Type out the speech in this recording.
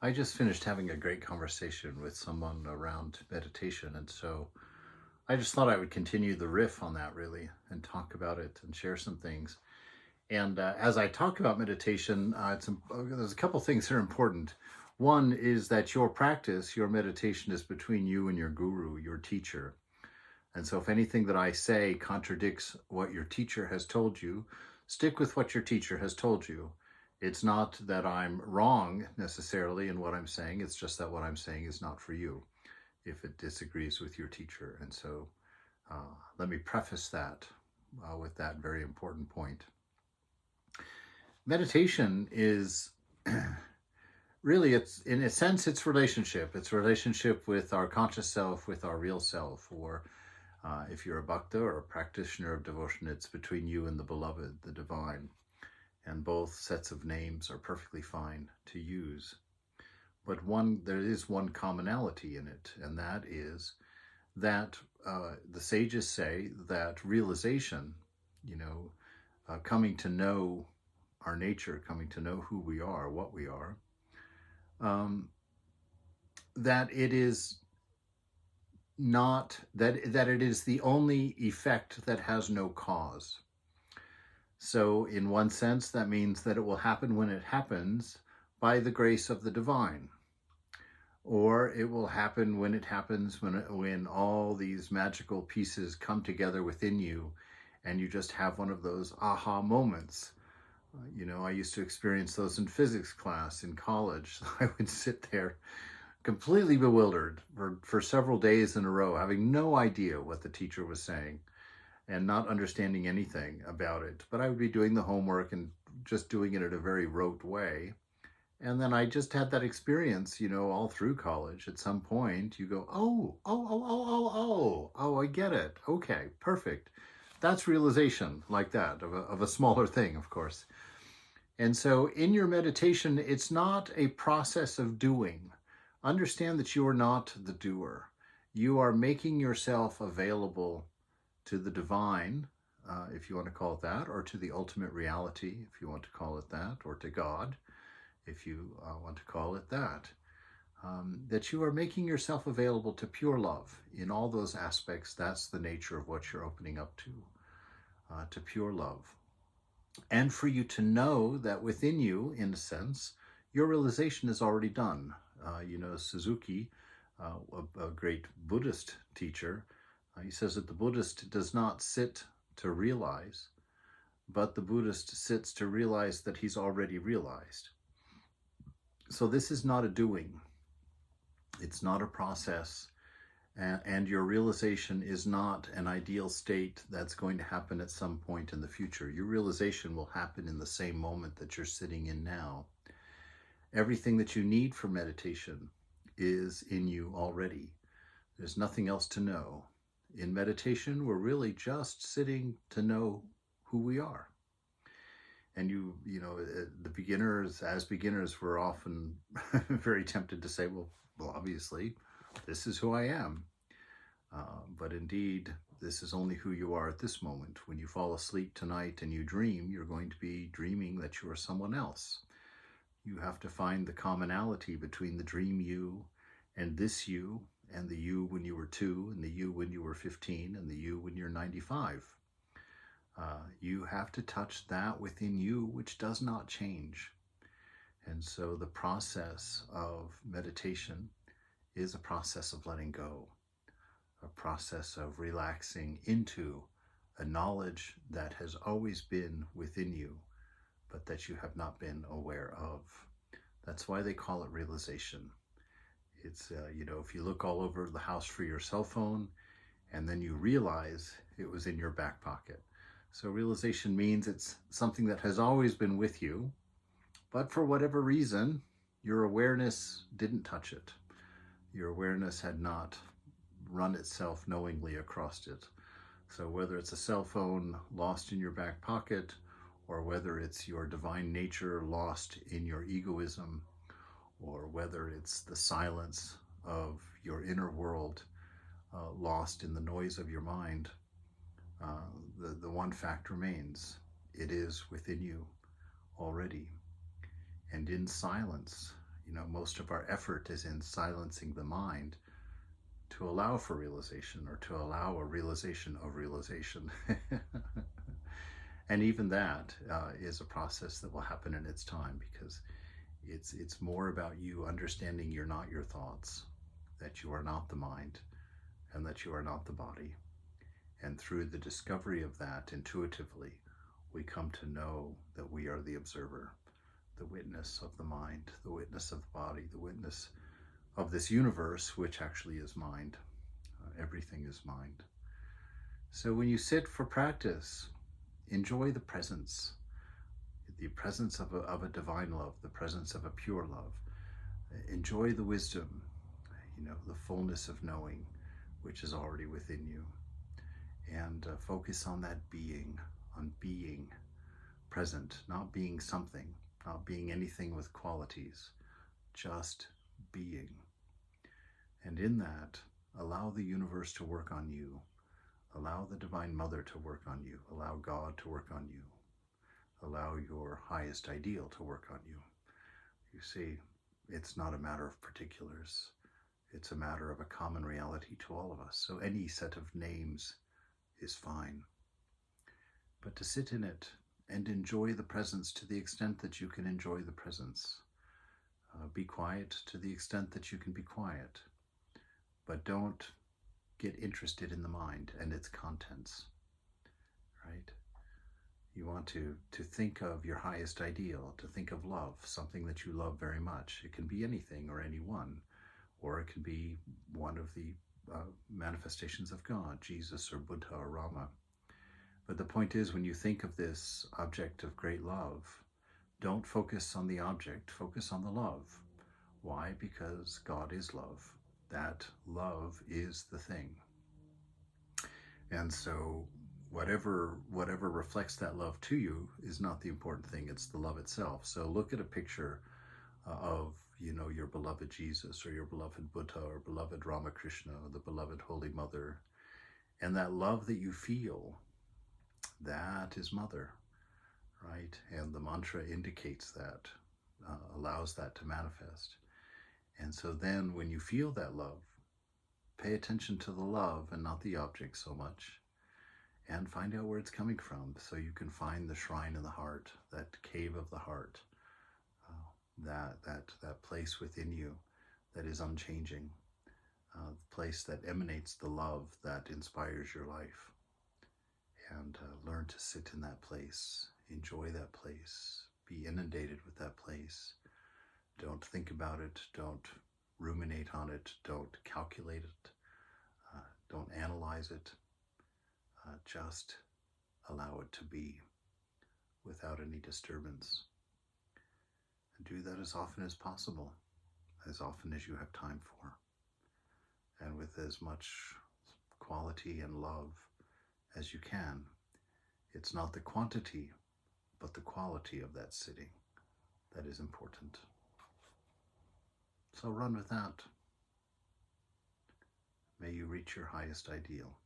I just finished having a great conversation with someone around meditation. And so I just thought I would continue the riff on that really and talk about it and share some things. And as I talk about meditation, there's a couple things that are important. One is that your practice, your meditation is between you and your guru, your teacher. And so if anything that I say contradicts what your teacher has told you, stick with what your teacher has told you. It's not that I'm wrong necessarily in what I'm saying. It's just that what I'm saying is not for you if it disagrees with your teacher. And so let me preface that with that very important point. Meditation is really, it's in a sense, it's relationship. It's relationship with our conscious self, with our real self, or if you're a bhakta or a practitioner of devotion, it's between you and the beloved, the divine. And both sets of names are perfectly fine to use. But there is one commonality in it, and that is that the sages say that realization, coming to know our nature, coming to know who we are, what we are, that it is not that it is the only effect that has no cause. So in one sense, that means that it will happen when it happens by the grace of the divine. Or it will happen when it happens, when all these magical pieces come together within you and you just have one of those aha moments. I used to experience those in physics class in college. I would sit there completely bewildered for several days in a row, having no idea what the teacher was saying and not understanding anything about it. But I would be doing the homework and just doing it in a very rote way. And then I just had that experience, all through college. At some point, you go, oh, I get it. Okay, perfect. That's realization like that of a smaller thing, of course. And so in your meditation, it's not a process of doing. Understand that you are not the doer. You are making yourself available to the divine, if you want to call it that, or to the ultimate reality, if you want to call it that, or to God, if you want to call it that. That you are making yourself available to pure love in all those aspects. That's the nature of what you're opening up to pure love. And for you to know that within you, in a sense, your realization is already done. Suzuki, a great Buddhist teacher, he says that the Buddhist does not sit to realize, but the Buddhist sits to realize that he's already realized. So this is not a doing. It's not a process. And your realization is not an ideal state that's going to happen at some point in the future. Your realization will happen in the same moment that you're sitting in now. Everything that you need for meditation is in you already. There's nothing else to know. In meditation, we're really just sitting to know who we are. And the beginners, as beginners, we're often very tempted to say, well, obviously, this is who I am. But indeed, this is only who you are at this moment. When you fall asleep tonight and you dream, you're going to be dreaming that you are someone else. You have to find the commonality between the dream you and this you, and the you when you were 2, and the you when you were 15, and the you when you're 95. You have to touch that within you which does not change. And so the process of meditation is a process of letting go, a process of relaxing into a knowledge that has always been within you, but that you have not been aware of. That's why they call it realization. It's, if you look all over the house for your cell phone, and then you realize it was in your back pocket. So realization means it's something that has always been with you, but for whatever reason, your awareness didn't touch it. Your awareness had not run itself knowingly across it. So whether it's a cell phone lost in your back pocket, or whether it's your divine nature lost in your egoism, or whether it's the silence of your inner world lost in the noise of your mind, the one fact remains. It is within you already. And in silence, most of our effort is in silencing the mind to allow for realization, or to allow a realization of realization. And even that is a process that will happen in its time, because it's more about you understanding you're not your thoughts, that you are not the mind, and that you are not the body. And through the discovery of that intuitively, we come to know that we are the observer, the witness of the mind, the witness of the body, the witness of this universe, which actually is mind. Everything is mind. So when you sit for practice, enjoy the presence of a divine love, the presence of a pure love. Enjoy the wisdom, the fullness of knowing, which is already within you. And focus on that being, on being present, not being something, not being anything with qualities, just being. And in that, allow the universe to work on you. Allow the Divine Mother to work on you. Allow God to work on you. Allow your highest ideal to work on you. You see, it's not a matter of particulars. It's a matter of a common reality to all of us. So any set of names is fine. But to sit in it and enjoy the presence to the extent that you can enjoy the presence. Be quiet to the extent that you can be quiet. But don't get interested in the mind and its contents, right? You want to think of your highest ideal, to think of love, something that you love very much. It can be anything or anyone, or it can be one of the manifestations of God, Jesus or Buddha or Rama. But the point is, when you think of this object of great love, don't focus on the object, focus on the love. Why? Because God is love. That love is the thing. And so whatever reflects that love to you is not the important thing, it's the love itself. So look at a picture of your beloved Jesus, or your beloved Buddha, or beloved Ramakrishna, or the beloved Holy Mother, and that love that you feel, that is Mother, right? And the mantra indicates that, allows that to manifest. And so then when you feel that love, pay attention to the love and not the object so much, and find out where it's coming from, so you can find the shrine in the heart, that cave of the heart, that place within you that is unchanging, the place that emanates the love that inspires your life. And learn to sit in that place, enjoy that place, be inundated with that place. Don't think about it, don't ruminate on it, don't calculate it, don't analyze it. Just allow it to be without any disturbance. And do that as often as possible, as often as you have time for, and with as much quality and love as you can. It's not the quantity, but the quality of that sitting that is important. So run with that. May you reach your highest ideal.